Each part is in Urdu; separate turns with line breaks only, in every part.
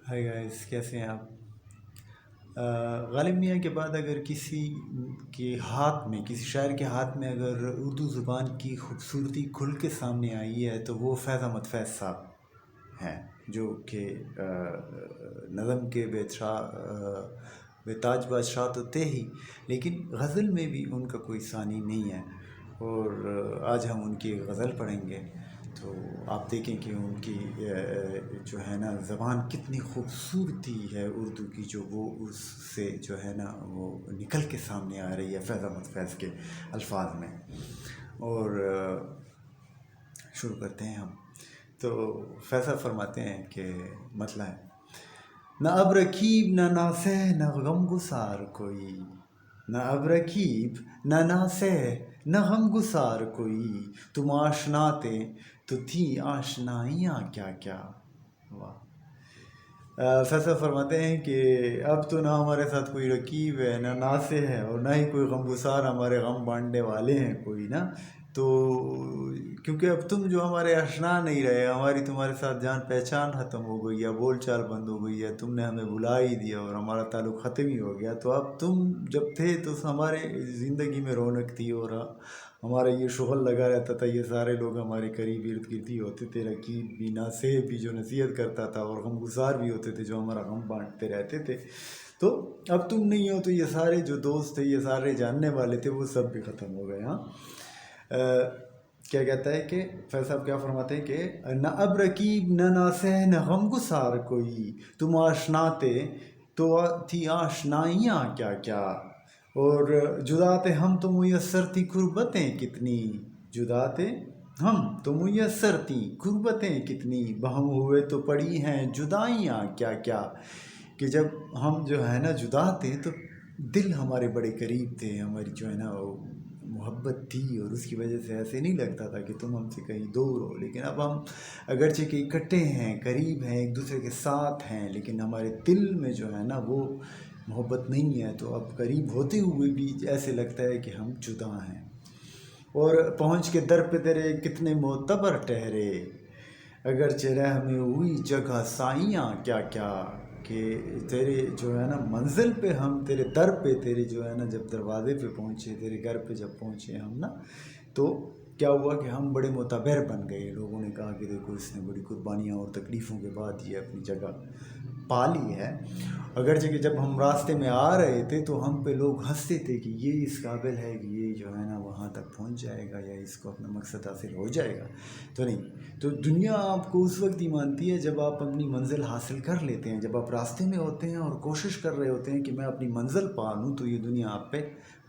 ہائی گائز، کیسے ہیں آپ؟ غالب میاں کے بعد اگر کسی کے ہاتھ میں، کسی شاعر کے ہاتھ میں اگر اردو زبان کی خوبصورتی کھل کے سامنے آئی ہے تو وہ فیض احمد فیض صاحب ہیں، جو کہ نظم کے بے تاج بادشاہ تو تھے ہی، لیکن غزل میں بھی ان کا کوئی ثانی نہیں ہے۔ اور آج ہم ان کی غزل پڑھیں گے تو آپ دیکھیں کہ ان کی جو ہے نا زبان کتنی خوبصورتی ہے اردو کی، جو وہ اس سے جو ہے نا وہ نکل کے سامنے آ رہی ہے فیض احمد فیض کے الفاظ میں۔ اور شروع کرتے ہیں ہم۔ تو فیض صاحب فرماتے ہیں کہ مسئلہ ہے: نہ اب رکیب نہ ناسہ نہ غم گسار کوئی، نہ اب رکیب نہ ناسہ نہ غم گسار کوئی، تم آشنا تھے تو تھی آشنائیاں کیا کیا۔ واہ! فیصل فرماتے ہیں کہ اب تو نہ ہمارے ساتھ کوئی رقیب ہے، نہ ناصح ہے، اور نہ ہی کوئی غم گسار ہمارے غم بانٹنے والے ہیں کوئی نا۔ تو کیونکہ اب تم جو ہمارے آشنا نہیں رہے، ہماری تمہارے ساتھ جان پہچان ختم ہو گئی ہے، بول چال بند ہو گئی ہے، تم نے ہمیں بلا ہی دیا اور ہمارا تعلق ختم ہی ہو گیا۔ تو اب تم جب تھے تو ہمارے زندگی میں رونق تھی، اور ہمارا یہ شغل لگا رہتا تھا، یہ سارے لوگ ہمارے قریب ارد گرد ہی ہوتے تھے، رقیب بھی، ناصح بھی جو نصیحت کرتا تھا، اور غم گسار بھی ہوتے تھے جو ہمارا غم بانٹتے رہتے تھے۔ تو اب تم نہیں ہو تو یہ سارے جو دوست تھے، یہ سارے جاننے والے تھے، وہ سب بھی ختم ہو گئے۔ ہاں، کیا کہتا ہے کہ فیض صاحب کیا فرماتے ہیں کہ نہ اب رقیب نہ ناصح نہ غم گسار کوئی، تم آشنا تھے تو تھی آشنائیاں کیا کیا، اور جدا تھے ہم تو میسر تھی قربتیں کتنی، جدا تھے ہم تو میسر تھی قربتیں کتنی، بہم ہوئے تو پڑی ہیں جدائیاں کیا کیا۔ کہ جب ہم جو ہے نا جدا تھے تو دل ہمارے بڑے قریب تھے، ہماری جو ہے نا وہ محبت تھی، اور اس کی وجہ سے ایسے نہیں لگتا تھا کہ تم ہم سے کہیں دور ہو۔ لیکن اب ہم اگرچہ کہ اکٹھے ہیں، قریب ہیں، ایک دوسرے کے ساتھ ہیں، لیکن ہمارے دل میں جو ہے نا وہ محبت نہیں ہے، تو اب قریب ہوتے ہوئے بھی ایسے لگتا ہے کہ ہم جدا ہیں۔ اور پہنچ کے در پہ تیرے کتنے معتبر ٹھہرے، اگرچہ رہ میں ہوئی جگہ سائیاں کیا کیا۔ کہ تیرے جو ہے نا منزل پہ، ہم تیرے در پہ، تیرے جو ہے نا جب دروازے پہ پہنچے، تیرے گھر پہ جب پہنچے ہم نا، تو کیا ہوا کہ ہم بڑے معتبر بن گئے۔ لوگوں نے کہا کہ دیکھو اس نے بڑی قربانیاں اور تکلیفوں کے بعد یہ اپنی جگہ پا لی ہے۔ اگرچہ کہ جب ہم راستے میں آ رہے تھے تو ہم پہ لوگ ہنستے تھے کہ یہ اس قابل ہے کہ یہ جو ہے نا وہاں تک پہنچ جائے گا، یا اس کو اپنا مقصد حاصل ہو جائے گا۔ تو نہیں، تو دنیا آپ کو اس وقت ہی مانتی ہے جب آپ اپنی منزل حاصل کر لیتے ہیں، جب آپ راستے میں ہوتے ہیں اور کوشش کر رہے ہوتے ہیں کہ میں اپنی منزل پا لوں، تو یہ دنیا آپ پہ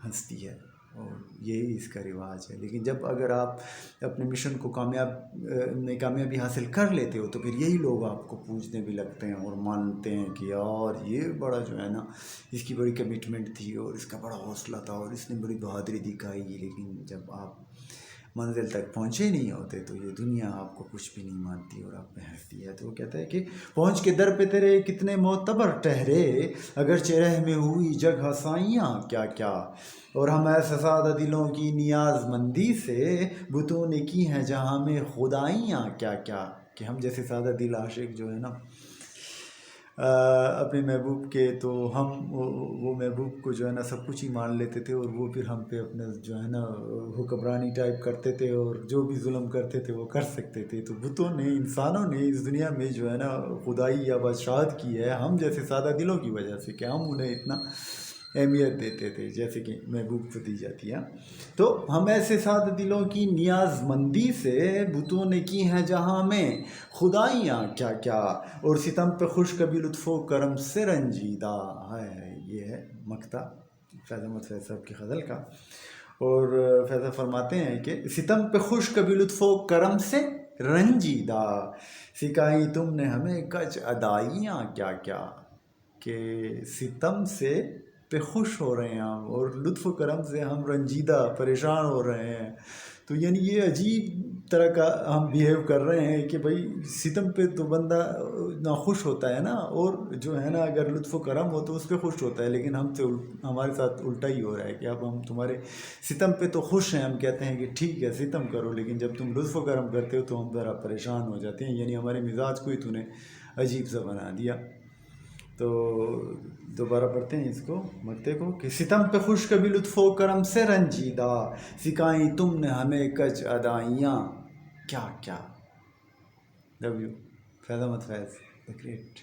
ہنستی ہے، اور یہی اس کا رواج ہے۔ لیکن جب اگر آپ اپنے مشن کو کامیابی حاصل کر لیتے ہو، تو پھر یہی لوگ آپ کو پوچھنے بھی لگتے ہیں اور مانتے ہیں کہ یار یہ بڑا جو ہے نا اس کی بڑی کمٹمنٹ تھی، اور اس کا بڑا حوصلہ تھا، اور اس نے بڑی بہادری دکھائی۔ لیکن جب آپ منزل تک پہنچے نہیں ہوتے تو یہ دنیا آپ کو کچھ بھی نہیں مانتی اور آپ پہ ہنستی ہے۔ تو وہ کہتا ہے کہ پہنچ کے در پہ تیرے کتنے معتبر ٹھہرے، اگرچہ رہ میں ہوئی جگہ سائیاں کیا کیا، اور ہم ایسے سادہ دلوں کی نیاز مندی سے بتوں نے کی ہیں جہاں میں خدائیاں کیا کیا۔ کہ ہم جیسے سادہ دل عاشق جو ہے نا اپنے محبوب کے، تو ہم وہ محبوب کو جو ہے نا سب کچھ ہی مان لیتے تھے، اور وہ پھر ہم پہ اپنا جو ہے نا حکمرانی ٹائپ کرتے تھے، اور جو بھی ظلم کرتے تھے وہ کر سکتے تھے۔ تو بتوں نے، انسانوں نے اس دنیا میں جو ہے نا خدائی یا بادشاہت کی ہے ہم جیسے سادہ دلوں کی وجہ سے، کہ ہم انہیں اتنا اہمیت دیتے تھے جیسے کہ محبوب کو دی جاتی ہے۔ تو ہم ایسے سادہ دلوں کی نیاز مندی سے بتوں نے کی ہیں جہاں میں خدائیاں کیا کیا، اور ستم پہ خوش کبھی لطف و کرم سے رنجیدہ ہے۔ یہ ہے مقطع فیض احمد فیض صاحب کی غزل کا۔ اور فیض فرماتے ہیں کہ ستم پہ خوش کبھی لطف و کرم سے رنجیدہ، سکھائی تم نے ہمیں کچھ ادائیاں کیا کیا۔ کہ ستم سے پہ خوش ہو رہے ہیں ہم، اور لطف و کرم سے ہم رنجیدہ، پریشان ہو رہے ہیں۔ تو یعنی یہ عجیب طرح کا ہم بیہیو کر رہے ہیں کہ بھائی ستم پہ تو بندہ ناخوش ہوتا ہے نا، اور جو ہے نا اگر لطف و کرم ہو تو اس پہ خوش ہوتا ہے، لیکن ہمارے ساتھ الٹا ہی ہو رہا ہے کہ اب ہم تمہارے ستم پہ تو خوش ہیں، ہم کہتے ہیں کہ ٹھیک ہے ستم کرو، لیکن جب تم لطف و کرم کرتے ہو تو ہم ذرا پریشان ہو جاتے ہیں، یعنی ہمارے مزاج کو ہی تو نے عجیب سا بنا دیا۔ تو دوبارہ پڑھتے ہیں اس کو مکتے کو کہ ستم پہ خوش کبھی لطف و کرم سے رنجیدہ، سکھائیں تم نے ہمیں کچھ ادائیاں کیا کیا. Love you. Faiz Ahmad Faiz the great.